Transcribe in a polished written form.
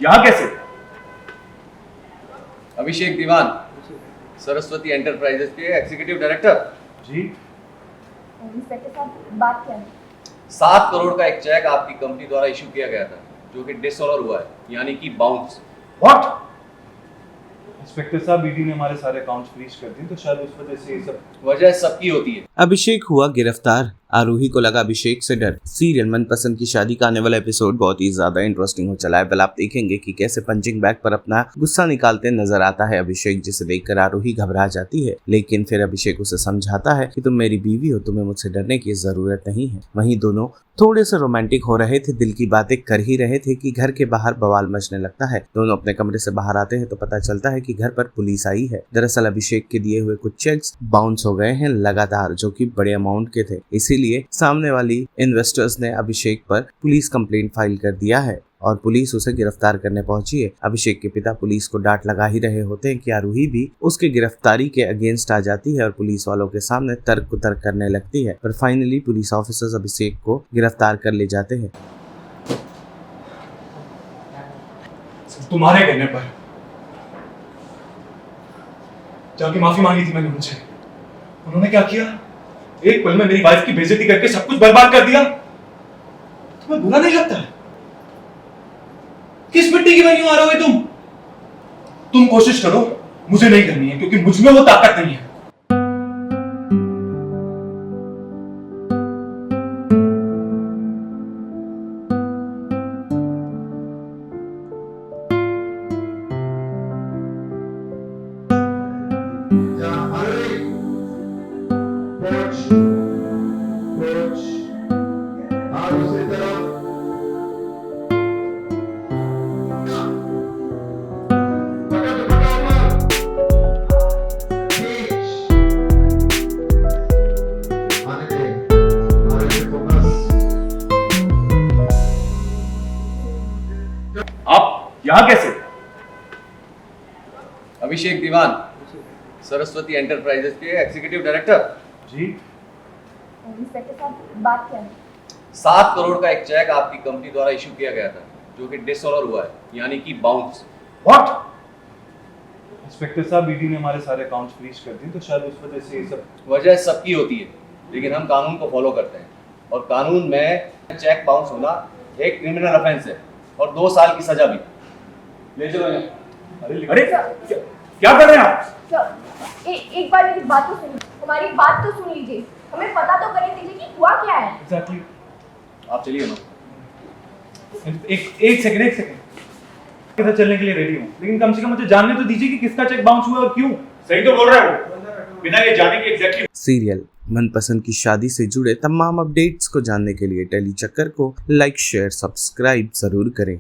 यहाँ कैसे? अभिषेक दीवान, सरस्वती एंटरप्राइजेस के एग्जीक्यूटिव डायरेक्टर। जी इंस्पेक्टर साहब, बात क्या है? 7 करोड़ का एक चेक आपकी कंपनी द्वारा इशू किया गया था, जो कि डिसऑनर हुआ है, यानी कि बाउंस। व्हाट? इंस्पेक्टर साहब, ईडी ने हमारे सारे अकाउंट्स फ्रीज कर दिए, तो शायद उस वजह से ये सब। वजह सबकी होती है। अभिषेक हुआ गिरफ्तार। आरोही को लगा अभिषेक से डर। सीरियल मनपसंद की शादी का आने वाला एपिसोड बहुत ही ज्यादा इंटरेस्टिंग हो चला है। पहले आप देखेंगे कि कैसे पंचिंग बैग पर अपना गुस्सा निकालते नजर आता है अभिषेक, जिसे देखकर आरोही घबरा जाती है। लेकिन फिर अभिषेक उसे समझाता है कि तुम मेरी बीवी हो, तुम्हें मुझसे डरने की जरूरत नहीं है। वहीं दोनों थोड़े से रोमांटिक हो रहे थे, दिल की बातें कर ही रहे थे कि घर के बाहर बवाल मचने लगता है। दोनों अपने कमरे से बाहर आते हैं तो पता चलता है कि घर पर पुलिस आई है। दरअसल अभिषेक के दिए हुए कुछ चेक्स बाउंस हो गए हैं लगातार, जो कि बड़े अमाउंट के थे। इसीलिए सामने वाली इन्वेस्टर्स ने अभिषेक पर पुलिस कंप्लेंट फाइल कर दिया है और पुलिस उसे गिरफ्तार करने पहुंची है। अभिषेक के पिता पुलिस को डांट लगा ही रहे होते हैं कि आरोही भी उसके गिरफ्तारी के अगेंस्ट आ जाती है और पुलिस वालों के सामने तर्क कुतर्क करने लगती है। पर फाइनली पुलिस ऑफिसर्स अभिषेक को गिरफ्तार कर ले जाते हैं। तुम्हारे कहने पर जाके माफी मांगी थी मैंने उनसे। उन्होंने क्या किया? एक पल में मेरी वाइफ की बेइज्जती करके सब कुछ बर्बाद कर दिया। तुम्हें बुरा नहीं लगता है? किस मिट्टी की बनी हो आरोही तुम? तुम कोशिश करो, मुझे नहीं करनी है, क्योंकि मुझ में वो ताकत नहीं है। आप यहाँ कैसे? अभिषेक दीवान, सरस्वती एंटरप्राइजेस के एग्जीक्यूटिव डायरेक्टर। जी इंस्पेक्टर साहब, बात क्या है? 7 करोड़ का एक चेक आपकी कंपनी द्वारा इशू किया गया था, जो कि डिसऑनर हुआ है, यानी कि बाउंस। व्हाट? इंस्पेक्टर साहब, ईडी ने हमारे सारे अकाउंट्स फ्रीज कर दिए, तो शायद उस वजह से ये सब। वजह सबकी होती है, लेकिन हम कानून को फॉलो करते हैं, और कानून में चेक बाउंस होना एक क्रिमिनल ऑफेंस है और 2 साल की सजा भी। ले चलो इन्हें। अरे क्या कर रहे हैं आप? सर, एक बार मेरी बात तो सुनिए, हमारी बात तो सुन लीजिए, हमें पता तो करने दीजिए कि हुआ क्या है। एग्जैक्टली। आप चलिए ना। एक सेकंड के साथ चलने के लिए रेडी हूँ, लेकिन कम से कम मुझे जानने तो दीजिए कि किसका चेक बाउंस हुआ और क्यों। सही तो बोल रहा है वो, बिना ये जाने की एग्जैक्टली। सीरियल मनपसंद की शादी से जुड़े तमाम अपडेट्स को जानने के लिए टेली चक्कर को लाइक शेयर सब्सक्राइब जरूर करें।